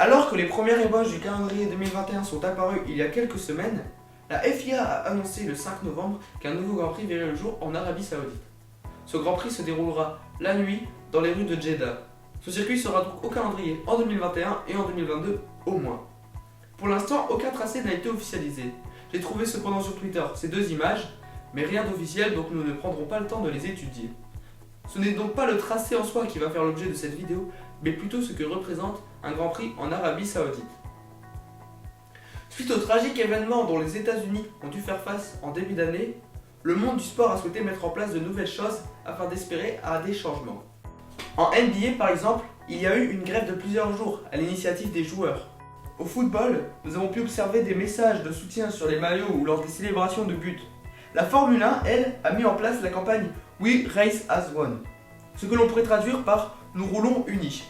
Alors que les premières ébauches du calendrier 2021 sont apparues il y a quelques semaines, la FIA a annoncé le 5 novembre qu'un nouveau Grand Prix verrait le jour en Arabie Saoudite. Ce Grand Prix se déroulera la nuit dans les rues de Jeddah. Ce circuit sera donc au calendrier en 2021 et en 2022 au moins. Pour l'instant, aucun tracé n'a été officialisé. J'ai trouvé cependant sur Twitter ces deux images, mais rien d'officiel, donc nous ne prendrons pas le temps de les étudier. Ce n'est donc pas le tracé en soi qui va faire l'objet de cette vidéo, mais plutôt ce que représente un Grand Prix en Arabie Saoudite. Suite au tragique événement dont les États-Unis ont dû faire face en début d'année, le monde du sport a souhaité mettre en place de nouvelles choses afin d'espérer à des changements. En NBA par exemple, il y a eu une grève de plusieurs jours à l'initiative des joueurs. Au football, nous avons pu observer des messages de soutien sur les maillots ou lors des célébrations de buts. La Formule 1, elle, a mis en place la campagne We Race as One, ce que l'on pourrait traduire par Nous roulons unis.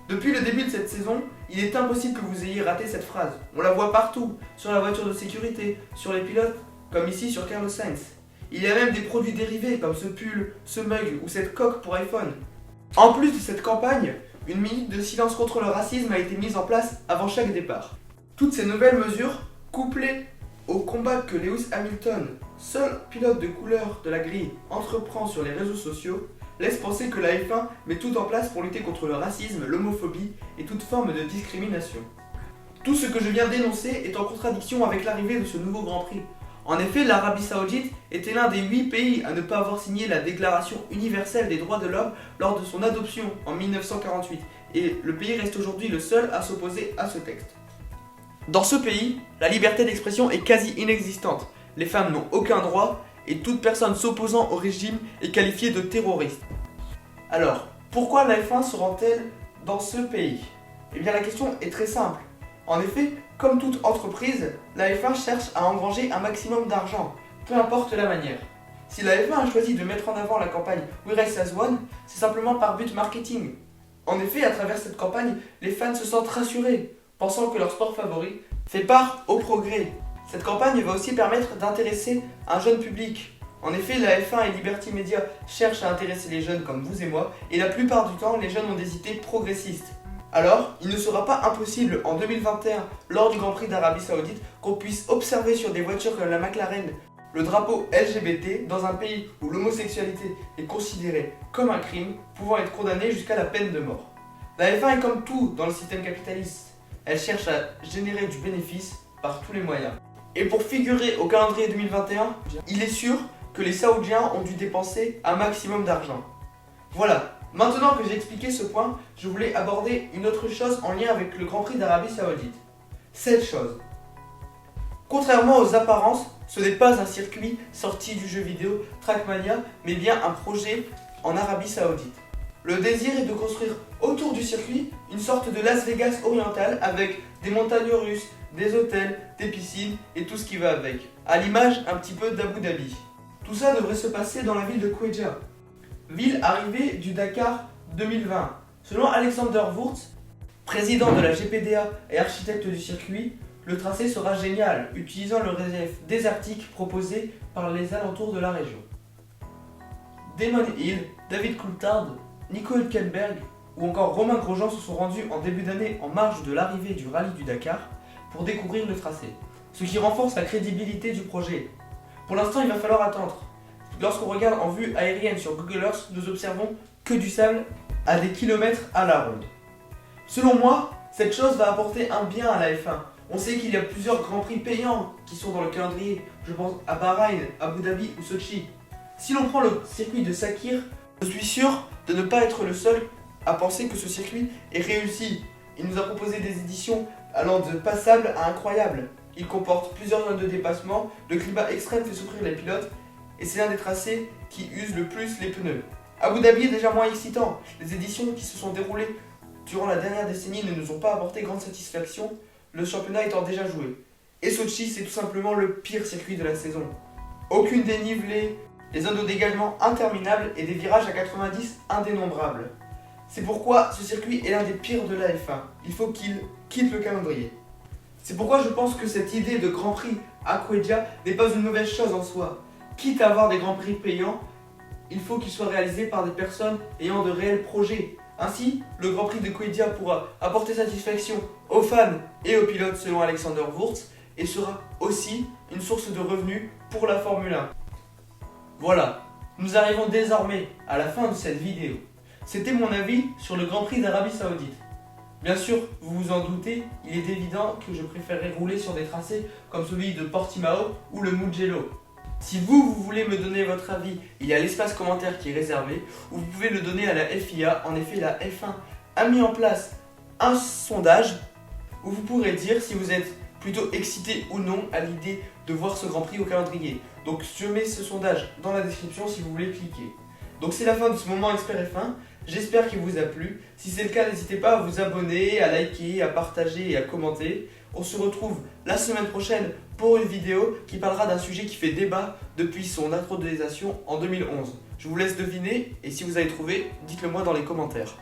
Depuis le début de cette saison, il est impossible que vous ayez raté cette phrase. On la voit partout, sur la voiture de sécurité, sur les pilotes, comme ici sur Carlos Sainz. Il y a même des produits dérivés comme ce pull, ce mug ou cette coque pour iPhone. En plus de cette campagne, une minute de silence contre le racisme a été mise en place avant chaque départ. Toutes ces nouvelles mesures, couplées au combat que Lewis Hamilton, seul pilote de couleur de la grille, entreprend sur les réseaux sociaux, laissent penser que la F1 met tout en place pour lutter contre le racisme, l'homophobie et toute forme de discrimination. Tout ce que je viens d'énoncer est en contradiction avec l'arrivée de ce nouveau Grand Prix. En effet, l'Arabie Saoudite était l'un des 8 pays à ne pas avoir signé la Déclaration universelle des droits de l'homme lors de son adoption en 1948, et le pays reste aujourd'hui le seul à s'opposer à ce texte. Dans ce pays, la liberté d'expression est quasi inexistante, les femmes n'ont aucun droit, et toute personne s'opposant au régime est qualifiée de terroriste. Alors, pourquoi la F1 se rend-elle dans ce pays? Eh bien la question est très simple. En effet, comme toute entreprise, la F1 cherche à engranger un maximum d'argent, peu importe la manière. Si la F1 a choisi de mettre en avant la campagne We Race as One, c'est simplement par but marketing. En effet, à travers cette campagne, les fans se sentent rassurés, pensant que leur sport favori fait part au progrès. Cette campagne va aussi permettre d'intéresser un jeune public. En effet, la F1 et Liberty Media cherchent à intéresser les jeunes comme vous et moi, et la plupart du temps, les jeunes ont des idées progressistes. Alors, il ne sera pas impossible en 2021, lors du Grand Prix d'Arabie Saoudite, qu'on puisse observer sur des voitures comme la McLaren le drapeau LGBT dans un pays où l'homosexualité est considérée comme un crime, pouvant être condamné jusqu'à la peine de mort. La F1 est comme tout dans le système capitaliste. Elle cherche à générer du bénéfice par tous les moyens. Et pour figurer au calendrier 2021, il est sûr que les Saoudiens ont dû dépenser un maximum d'argent. Voilà. Maintenant que j'ai expliqué ce point, je voulais aborder une autre chose en lien avec le Grand Prix d'Arabie Saoudite. Cette chose. Contrairement aux apparences, ce n'est pas un circuit sorti du jeu vidéo Trackmania, mais bien un projet en Arabie Saoudite. Le désir est de construire autour du circuit une sorte de Las Vegas orientale avec des montagnes russes, des hôtels, des piscines et tout ce qui va avec. À l'image un petit peu d'Abu Dhabi. Tout ça devrait se passer dans la ville de Kweja, ville arrivée du Dakar 2020. Selon Alexander Wurz, président de la GPDA et architecte du circuit, le tracé sera génial, utilisant le relief désertique proposé par les alentours de la région. Damon Hill, David Coulthard, Nico Hülkenberg ou encore Romain Grosjean se sont rendus en début d'année en marge de l'arrivée du rallye du Dakar pour découvrir le tracé, ce qui renforce la crédibilité du projet. Pour l'instant, il va falloir attendre. Lorsqu'on regarde en vue aérienne sur Google Earth, nous observons que du sable à des kilomètres à la ronde. Selon moi, cette chose va apporter un bien à la F1. On sait qu'il y a plusieurs grands prix payants qui sont dans le calendrier. Je pense à Bahreïn, Abu Dhabi ou Sochi. Si l'on prend le circuit de Sakhir, je suis sûr de ne pas être le seul à penser que ce circuit est réussi. Il nous a proposé des éditions allant de passable à incroyable. Il comporte plusieurs zones de dépassement, le climat extrême fait souffrir les pilotes et c'est l'un des tracés qui use le plus les pneus. Abu Dhabi est déjà moins excitant. Les éditions qui se sont déroulées durant la dernière décennie ne nous ont pas apporté grande satisfaction, le championnat étant déjà joué. Et Sochi, c'est tout simplement le pire circuit de la saison. Aucune dénivelée, des zones de dégagement interminables et des virages à 90 indénombrables. C'est pourquoi ce circuit est l'un des pires de la F1. Il faut qu'il quitte le calendrier. C'est pourquoi je pense que cette idée de Grand Prix à Kweja n'est pas une mauvaise chose en soi. Quitte à avoir des Grands Prix payants, il faut qu'ils soient réalisés par des personnes ayant de réels projets. Ainsi, le Grand Prix de Quidia pourra apporter satisfaction aux fans et aux pilotes selon Alexander Wurz et sera aussi une source de revenus pour la Formule 1. Voilà, nous arrivons désormais à la fin de cette vidéo. C'était mon avis sur le Grand Prix d'Arabie Saoudite. Bien sûr, vous vous en doutez, il est évident que je préférerais rouler sur des tracés comme celui de Portimao ou le Mugello. Si vous voulez me donner votre avis, il y a l'espace commentaire qui est réservé, ou vous pouvez le donner à la FIA. En effet, la F1 a mis en place un sondage où vous pourrez dire si vous êtes plutôt excité ou non à l'idée de voir ce Grand Prix au calendrier. Donc je mets ce sondage dans la description si vous voulez cliquer. Donc c'est la fin de ce moment Expert F1, j'espère qu'il vous a plu. Si c'est le cas, n'hésitez pas à vous abonner, à liker, à partager et à commenter. On se retrouve la semaine prochaine pour une vidéo qui parlera d'un sujet qui fait débat depuis son intronisation en 2011. Je vous laisse deviner et si vous avez trouvé, dites-le moi dans les commentaires.